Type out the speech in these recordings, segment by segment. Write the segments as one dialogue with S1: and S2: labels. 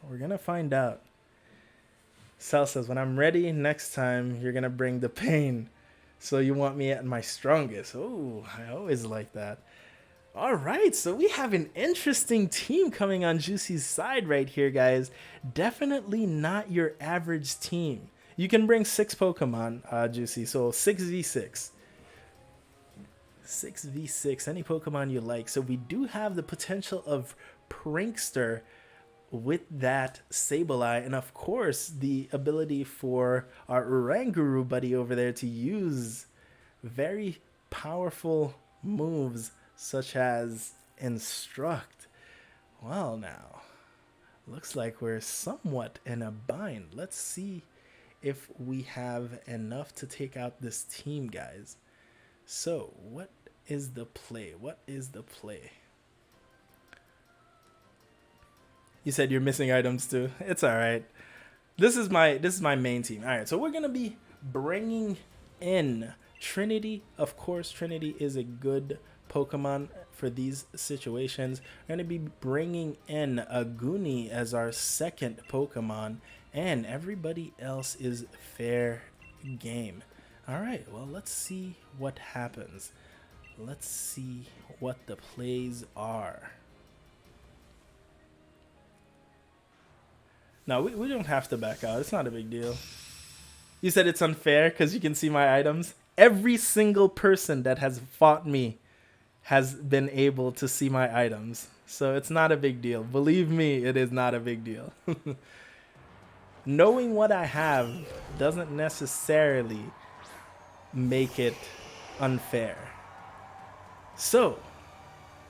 S1: We're gonna find out. Cell says, when I'm ready next time, you're gonna bring the pain. So you want me at my strongest. Oh, I always like that. All right, so we have an interesting team coming on Juicy's side right here, guys. Definitely not your average team. You can bring 6 Pokemon, Juicy, so 6v6. 6v6, any Pokemon you like. So we do have the potential of Prankster with that Sableye, and of course the ability for our Oranguru buddy over there to use very powerful moves such as Instruct. Well, now looks like we're somewhat in a bind. Let's see if we have enough to take out this team, guys. So what is the play? What is the play? You said you're missing items too. It's all right. This is my main team. All right, so we're gonna be bringing in Trinity. Of course, Trinity is a good Pokemon for these situations. We're gonna be bringing in Aguni as our second Pokemon, and everybody else is fair game. All right, well, let's see what happens. Let's see what the plays are. No, we don't have to back out. It's not a big deal. You said it's unfair because you can see my items. Every single person that has fought me has been able to see my items. So it's not a big deal. Believe me, it is not a big deal. Knowing what I have doesn't necessarily make it unfair. So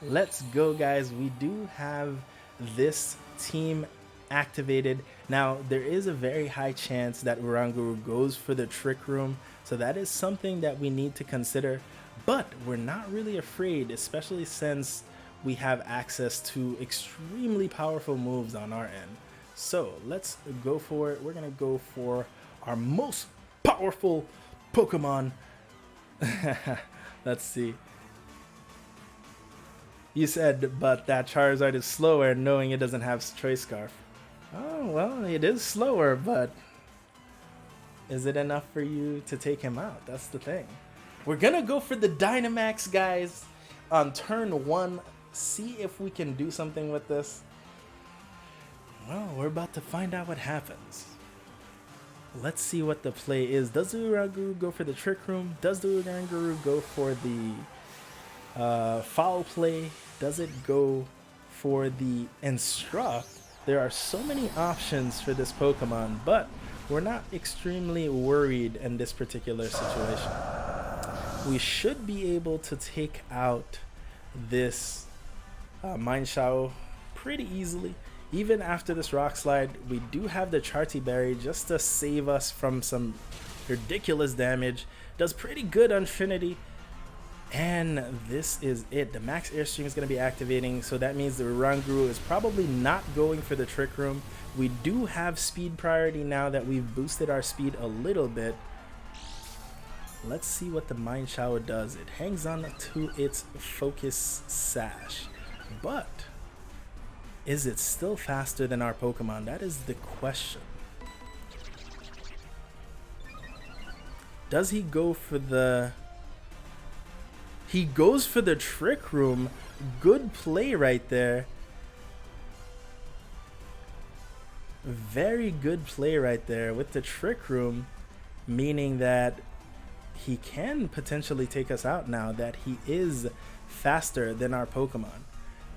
S1: let's go, guys. We do have this team activated. Now, there is a very high chance that Oranguru goes for the Trick Room, so that is something that we need to consider, but we're not really afraid, especially since we have access to extremely powerful moves on our end. So let's go for it. We're gonna go for our most powerful Pokemon. Let's see. You said, but that Charizard is slower knowing it doesn't have Choice Scarf. Oh, well, it is slower, but is it enough for you to take him out? That's the thing. We're gonna go for the Dynamax, guys, on turn 1. See if we can do something with this. Well, we're about to find out what happens. Let's see what the play is. Does the Oranguru go for the Trick Room? Does the Oranguru go for the foul play? Does it go for the Instruct? There are so many options for this Pokemon, but we're not extremely worried in this particular situation. We should be able to take out this Mienshao pretty easily. Even after this Rock Slide, we do have the Charti Berry just to save us from some ridiculous damage. Does pretty good on Trinity. And this is it. The Max Airstream is going to be activating, so that means the Oranguru is probably not going for the Trick Room. We do have speed priority now that we've boosted our speed a little bit. Let's see what the Mienshao does. It hangs on to its Focus Sash, but is it still faster than our Pokemon? That is the question. Does he go for the... He goes for the Trick Room. Good play right there. Very good play right there with the Trick Room, meaning that he can potentially take us out now that he is faster than our Pokemon.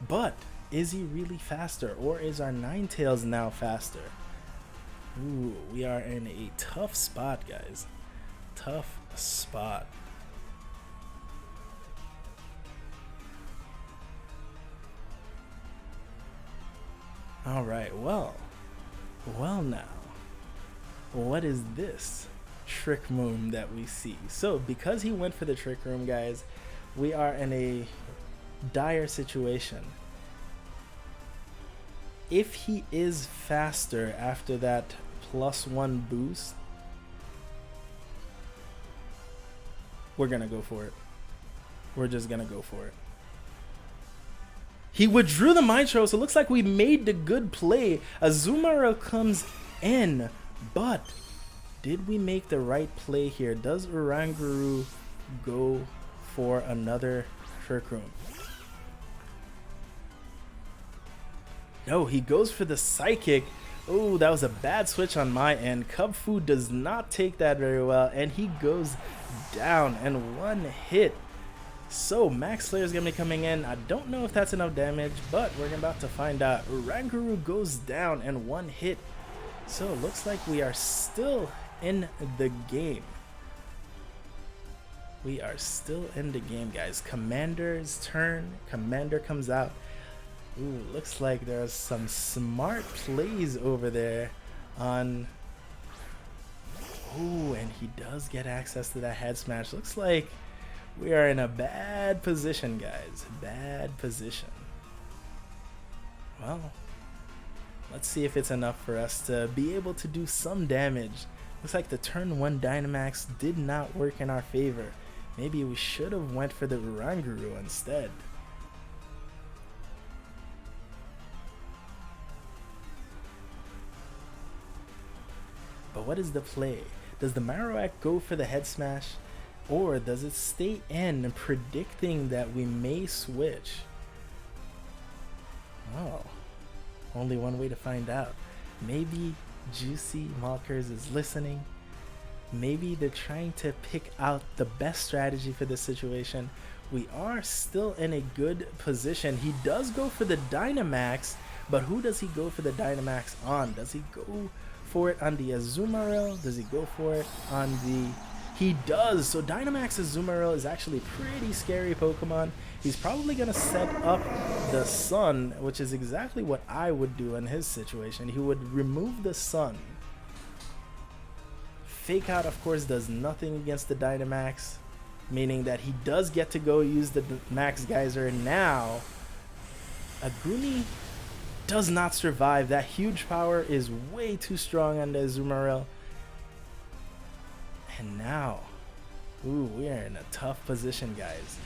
S1: But is he really faster, or is our Ninetales now faster? Ooh, we are in a tough spot, guys. Tough spot. All right, well now, what is this Trick Room that we see? So because he went for the Trick Room, guys, we are in a dire situation. If he is faster after that +1 boost, we're gonna go for it. We're just gonna go for it. He withdrew the Mind Throw, so it looks like we made the good play. Azumarill comes in, but did we make the right play here? Does Oranguru go for another Trick Room? No, he goes for the Psychic. Oh, that was a bad switch on my end. Kubfu does not take that very well, and he goes down and one hit. So Max Slayer is going to be coming in. I don't know if that's enough damage, but we're about to find out. Oranguru goes down and one hit. So it looks like we are still in the game. We are still in the game, guys. Commander's turn. Commander comes out. Ooh, looks like there's some smart plays over there on... Ooh, and he does get access to that head smash. Looks like we are in a bad position, guys. Bad position. Well, let's see if it's enough for us to be able to do some damage. Looks like the turn 1 Dynamax did not work in our favor. Maybe we should have went for the Oranguru instead. But what is the play? Does the Marowak go for the head smash? Or does it stay in predicting that we may switch? Oh, only one way to find out. Maybe Juicy Malkers is listening. Maybe they're trying to pick out the best strategy for this situation. We are still in a good position. He does go for the Dynamax, but who does he go for the Dynamax on? Does he go for it on the Azumarill? Does he go for it on the... He does! So Dynamax Azumarill is actually a pretty scary Pokemon. He's probably going to set up the Sun, which is exactly what I would do in his situation. He would remove the Sun. Fake Out, of course, does nothing against the Dynamax, meaning that he does get to go use the Max Geyser now. Aguni does not survive. That huge power is way too strong on the Azumarill. And now, ooh, we are in a tough position, guys.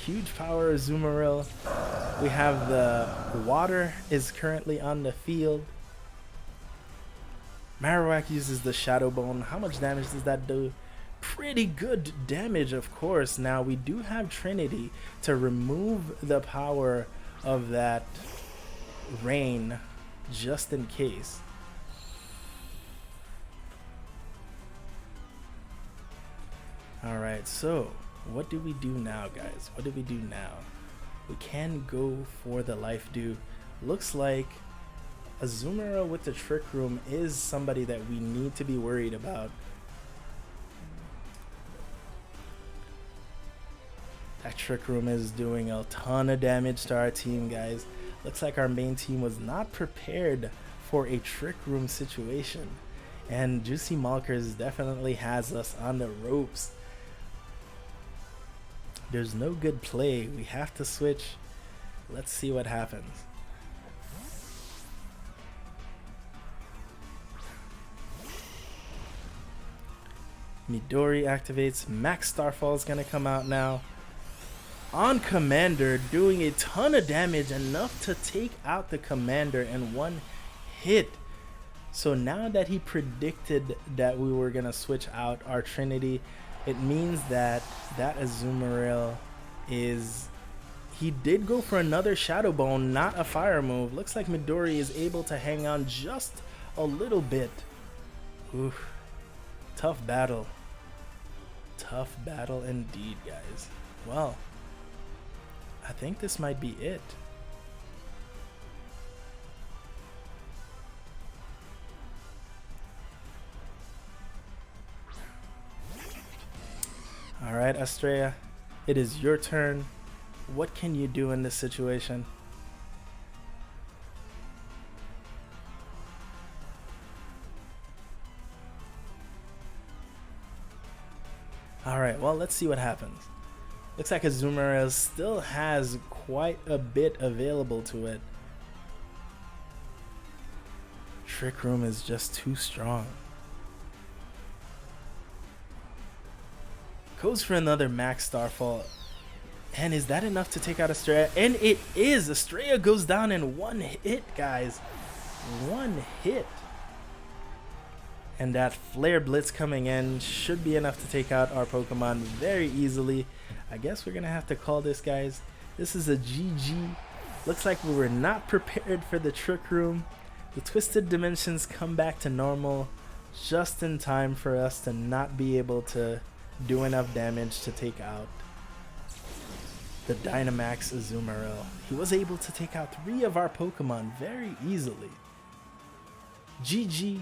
S1: Huge power Azumarill. We have the water is currently on the field. Marowak uses the Shadow Bone. How much damage does that do? Pretty good damage, of course. Now we do have Trinity to remove the power of that rain just in case. Alright, so what do we do now, guys? What do we do now? We can go for the Life Dew. Looks like Azumarill with the Trick Room is somebody that we need to be worried about. That Trick Room is doing a ton of damage to our team, guys. Looks like our main team was not prepared for a Trick Room situation. And Juicy Malkers definitely has us on the ropes. There's no good play. We have to switch. Let's see what happens. Midori activates. Max Starfall is going to come out now. On Commander, doing a ton of damage, enough to take out the Commander in one hit. So now that he predicted that we were going to switch out our Trinity, it means that that Azumarill is... He did go for another Shadow Bone, not a fire move. Looks like Midori is able to hang on just a little bit. Oof. Tough battle. Tough battle indeed, guys. Well, I think this might be it. Alright, Estrella, it is your turn. What can you do in this situation? Alright, well, let's see what happens. Looks like Azumarill still has quite a bit available to it. Trick Room is just too strong. Goes for another Max Starfall. And is that enough to take out Estrella? And it is! Estrella goes down in one hit, guys. One hit. And that Flare Blitz coming in should be enough to take out our Pokemon very easily. I guess we're going to have to call this, guys. This is a GG. Looks like we were not prepared for the Trick Room. The Twisted Dimensions come back to normal just in time for us to not be able to do enough damage to take out the Dynamax Azumarill. He was able to take out 3 of our Pokemon very easily. GG.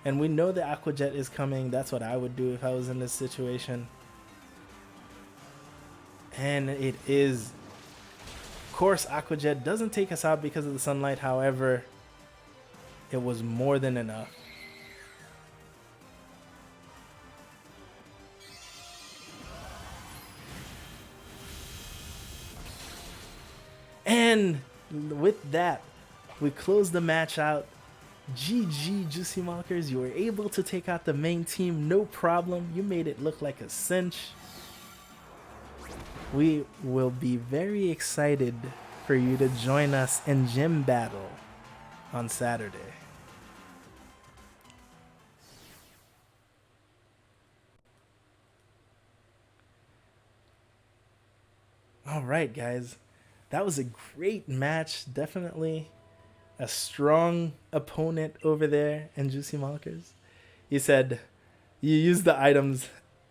S1: And we know the Aqua Jet is coming. That's what I would do if I was in this situation. And it is. Of course, Aqua Jet doesn't take us out because of the sunlight. However, it was more than enough. And with that, we close the match out. GG, Juicy Mockers. You were able to take out the main team, no problem. You made it look like a cinch. We will be very excited for you to join us in Gym Battle on Saturday. All right, guys. That was a great match. Definitely a strong opponent over there in Juicy Mockers. He said you use the items,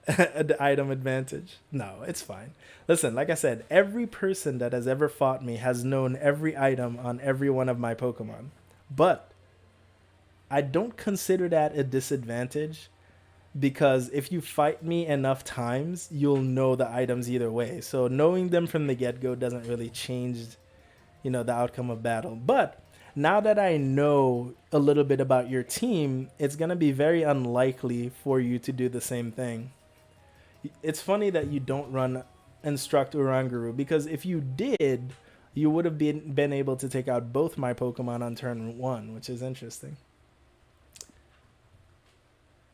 S1: the item advantage. No, it's fine. Listen, like I said, every person that has ever fought me has known every item on every one of my Pokemon. But I don't consider that a disadvantage, because if you fight me enough times, you'll know the items either way. So knowing them from the get-go doesn't really change, the outcome of battle. But now that I know a little bit about your team, it's going to be very unlikely for you to do the same thing. It's funny that you don't run Instruct Oranguru, because if you did, you would have been able to take out both my Pokemon on turn 1, which is interesting.